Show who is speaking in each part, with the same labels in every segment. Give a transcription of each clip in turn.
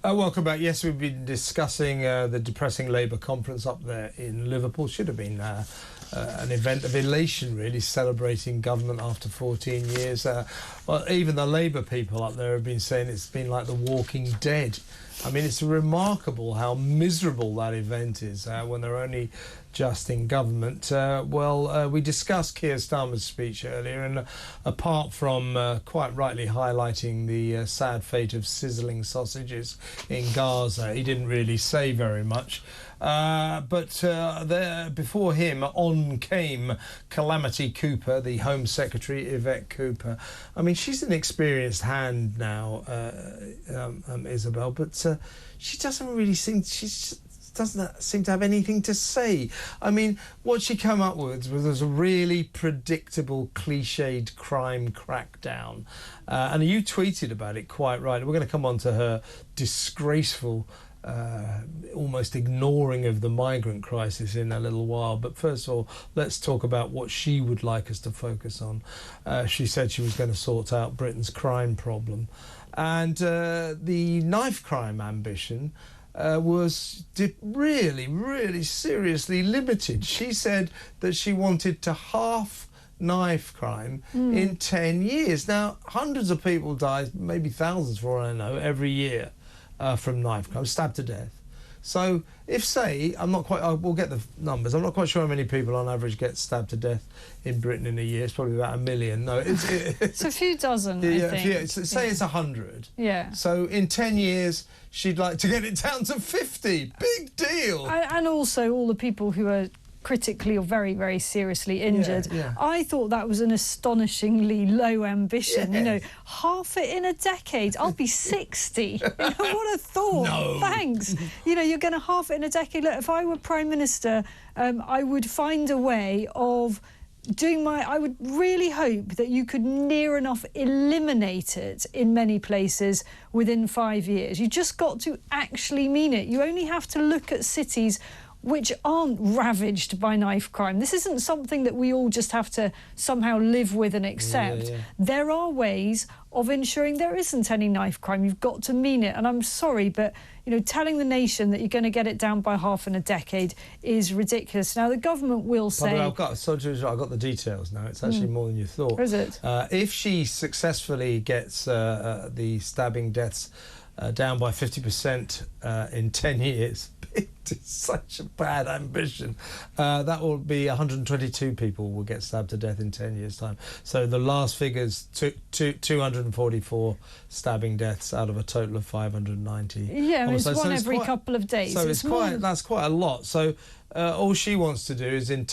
Speaker 1: Welcome back. Yes, we've been discussing the depressing Labour conference up there in Liverpool. Should have been an event of elation, really, celebrating government after 14 years. Well, even the Labour people up there have been saying it's been like The Walking Dead. I mean, it's remarkable how miserable that event is when they're only just in government. We discussed Keir Starmer's speech earlier, and apart from quite rightly highlighting the sad fate of sizzling sausages in Gaza, he didn't really say very much. There, before him, on came Calamity Cooper, the Home Secretary, Yvette Cooper. I mean, she's an experienced hand now, Isabel, but she doesn't really seem... doesn't seem to have anything to say. I mean, what she came up with was a really predictable, cliched crime crackdown. And you tweeted about it quite right. We're going to come on to her disgraceful, almost ignoring of the migrant crisis in a little while. But first of all, let's talk about what she would like us to focus on. She said she was going to sort out Britain's crime problem. And the knife crime ambition was really seriously limited. She said that she wanted to halve knife crime in 10 years. Now, hundreds of people die, maybe thousands for all I know, every year from knife crime, stabbed to death. So if, say, we'll get the numbers, I'm not quite sure how many people on average get stabbed to death in Britain in a year. It's probably about 1 million. No, it's
Speaker 2: a few dozen, I think.
Speaker 1: Yeah, say it's 100.
Speaker 2: Yeah.
Speaker 1: So in 10 years, she'd like to get it down to 50. Big deal.
Speaker 2: And also all the people who are critically or very seriously injured.
Speaker 1: Yeah.
Speaker 2: I thought that was an astonishingly low ambition. You know, half it in a decade. I'll be 60. You know, what a thought.
Speaker 1: No.
Speaker 2: Thanks. You know, you're going to half it in a decade. Look, if I were Prime Minister, I would find a way of doing I would really hope that you could near enough eliminate it in many places within 5 years. You just got to actually mean it. You only have to look at cities which aren't ravaged by knife crime. This isn't something that we all just have to somehow live with and accept.
Speaker 1: Yeah.
Speaker 2: There are ways of ensuring there isn't any knife crime. You've got to mean it. And I'm sorry, but, you know, telling the nation that you're going to get it down by half in a decade is ridiculous. Now, the government will say...
Speaker 1: I've got the details now. It's actually more than you thought.
Speaker 2: Is it?
Speaker 1: If she successfully gets the stabbing deaths down by 50% in 10 years... It's such a bad ambition. That will be 122 people will get stabbed to death in 10 years' time. So the last figures, 244 stabbing deaths out of a total of 590.
Speaker 2: Yeah, I mean, it's one every couple of days.
Speaker 1: So that's quite a lot. So all she wants to do is in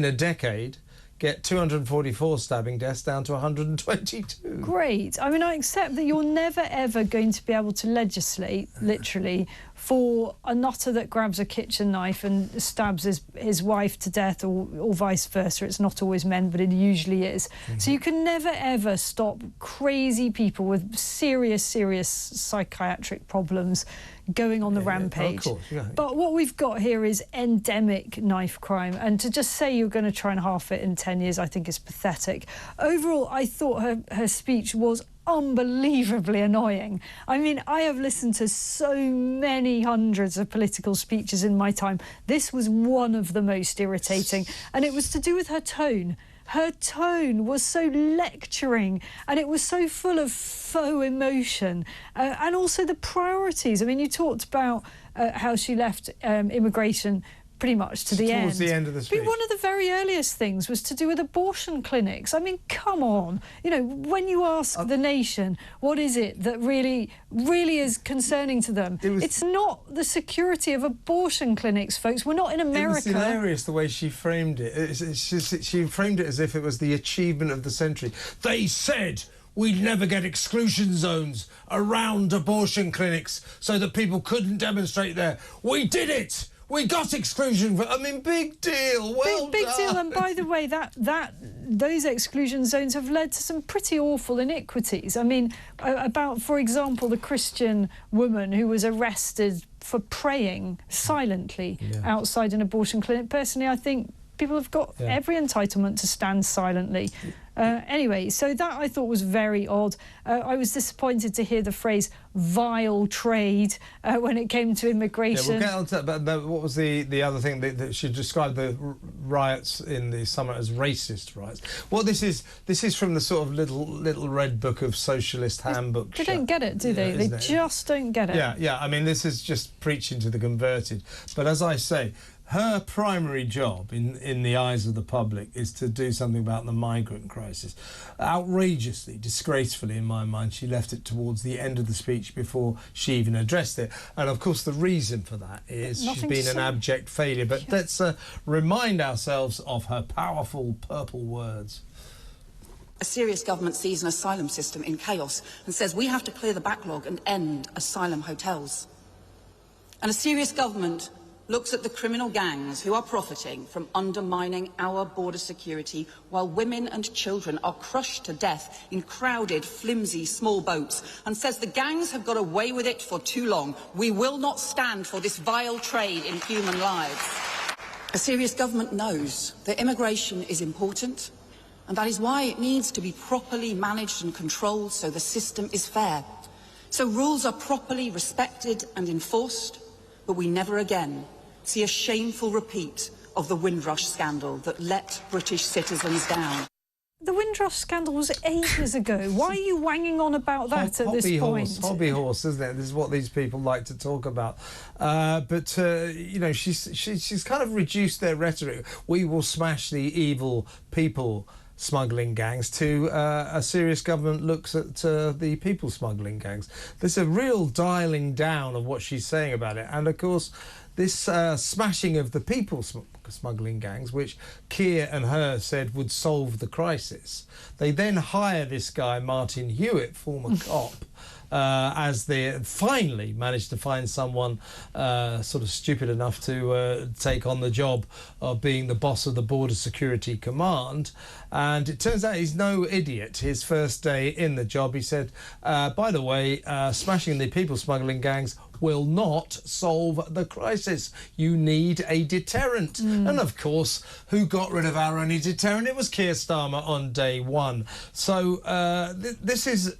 Speaker 1: a decade, get 244 stabbing deaths down to 122. Great.
Speaker 2: I mean, I accept that you're never, ever going to be able to legislate, literally, for a nutter that grabs a kitchen knife and stabs his wife to death, or vice versa. It's not always men, but it usually is. So you can never, ever stop crazy people with serious psychiatric problems going on the rampage.
Speaker 1: Of course, yeah.
Speaker 2: But what we've got here is endemic knife crime, and to just say you're going to try and halve it in 10 years, I think is pathetic. Overall, I thought her speech was unbelievably annoying. I mean, I have listened to so many hundreds of political speeches in my time. This was one of the most irritating, and it was to do with her tone. Her tone was so lecturing, and it was so full of faux emotion, and also the priorities. I mean, you talked about how she left immigration pretty much to the end.
Speaker 1: Towards the end of the speech.
Speaker 2: But one of the very earliest things was to do with abortion clinics. I mean, come on. You know, when you ask the nation, what is it that really is concerning to them? It's not the security of abortion clinics, folks. We're not in America.
Speaker 1: It was hilarious the way she framed it. She framed it as if it was the achievement of the century. They said we'd never get exclusion zones around abortion clinics so that people couldn't demonstrate there. We did it! We got exclusion. I mean, big deal.
Speaker 2: Big deal. And by the way, those exclusion zones have led to some pretty awful iniquities. I mean, for example, the Christian woman who was arrested for praying silently outside an abortion clinic. Personally, I think people have got every entitlement to stand silently. Anyway, so that I thought was very odd. I was disappointed to hear the phrase vile trade when it came to immigration.
Speaker 1: Yeah, we'll get on to that, but what was the other thing that she described the riots in the summer as racist riots? Well, this is from the sort of little red book of socialist handbook.
Speaker 2: They don't get it, do they? They just don't get it.
Speaker 1: Yeah. I mean, this is just preaching to the converted. But as I say, her primary job in the eyes of the public is to do something about the migrant crisis. Outrageously, disgracefully in my mind, she left it towards the end of the speech before she even addressed it. And of course the reason for that is she's been an abject failure. But let's remind ourselves of her powerful purple words.
Speaker 3: A serious government sees an asylum system in chaos and says we have to clear the backlog and end asylum hotels. And a serious government looks at the criminal gangs who are profiting from undermining our border security while women and children are crushed to death in crowded, flimsy, small boats, and says the gangs have got away with it for too long. We will not stand for this vile trade in human lives. A serious government knows that immigration is important, and that is why it needs to be properly managed and controlled so the system is fair. So rules are properly respected and enforced, but we never again see a shameful repeat of the Windrush scandal that let British citizens down.
Speaker 2: The Windrush scandal was ages ago. Why are you wanging on about that at this point?
Speaker 1: Hobby horse, isn't it? This is what these people like to talk about. But you know, she's kind of reduced their rhetoric. We will smash the evil people smuggling gangs to a serious government looks at the people smuggling gangs. There's a real dialing down of what she's saying about it. And of course, this smashing of the people smuggling gangs, which Keir and her said would solve the crisis. They then hire this guy, Martin Hewitt, former cop, as they finally managed to find someone sort of stupid enough to take on the job of being the boss of the Border Security Command. And it turns out he's no idiot. His first day in the job, he said, by the way, smashing the people smuggling gangs will not solve the crisis. You need a deterrent. And of course, who got rid of our only deterrent? It was Keir Starmer on day one. So this is...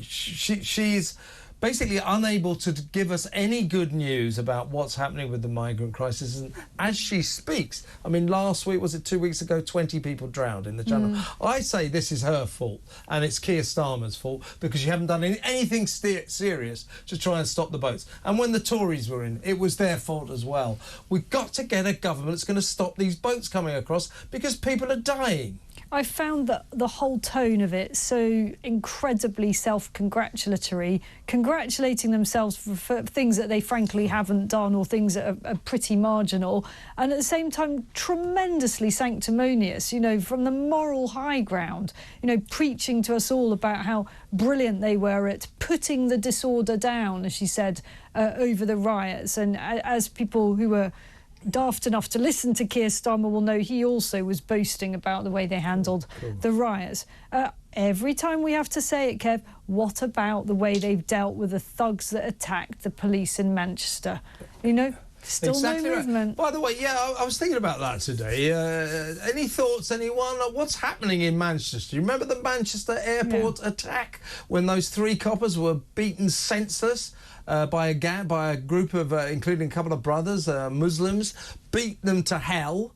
Speaker 1: She's basically unable to give us any good news about what's happening with the migrant crisis. And as she speaks, I mean, last week, was it 2 weeks ago, 20 people drowned in the Channel. I say this is her fault, and it's Keir Starmer's fault, because you haven't done anything serious to try and stop the boats. And when the Tories were in, it was their fault as well. We've got to get a government that's going to stop these boats coming across, because people are dying.
Speaker 2: I found that the whole tone of it so incredibly self-congratulatory, congratulating themselves for things that they frankly haven't done or things that are pretty marginal, and at the same time tremendously sanctimonious, you know, from the moral high ground, you know, preaching to us all about how brilliant they were at putting the disorder down, as she said, over the riots. And as people who were daft enough to listen to Keir Starmer will know, he also was boasting about the way they handled the riots. Every time we have to say it, Kev, what about the way they've dealt with the thugs that attacked the police in Manchester? You know, still no movement.
Speaker 1: Right. By the way, yeah, I was thinking about that today. Any thoughts, anyone? What's happening in Manchester? You remember the Manchester airport attack when those three coppers were beaten senseless? By a group of, including a couple of brothers, Muslims, beat them to hell,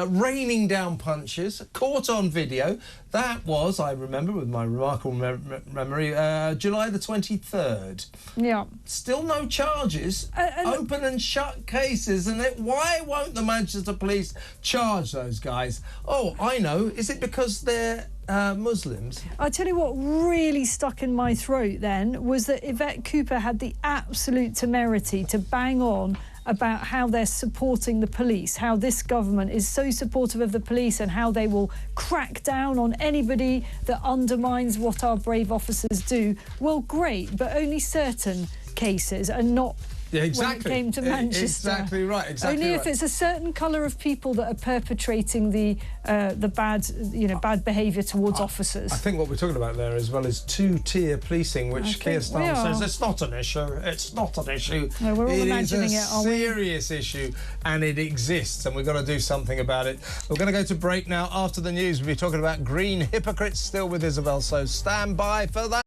Speaker 1: raining down punches, caught on video. That was, I remember with my remarkable memory, July the 23rd. Yeah. Still no charges, open and shut cases, and why won't the Manchester police charge those guys? Oh, I know. Is it because they're Muslims?
Speaker 2: I'll tell you what really stuck in my throat then was that Yvette Cooper had the absolute temerity to bang on about how they're supporting the police, how this government is so supportive of the police and how they will crack down on anybody that undermines what our brave officers do. Well, great, but only certain cases and not
Speaker 1: Yeah, exactly.
Speaker 2: when it came to Manchester.
Speaker 1: Exactly right. Exactly.
Speaker 2: Only if it's a certain colour of people that are perpetrating the bad behaviour towards officers.
Speaker 1: I think what we're talking about there as well is two-tier policing, which Keir Starmer says it's not an issue. It's not an issue.
Speaker 2: No, we're all imagining
Speaker 1: it is a serious issue, and it exists, and we've got to do something about it. We're going to go to break now. After the news, we'll be talking about green hypocrites, still with Isabel, so stand by for that.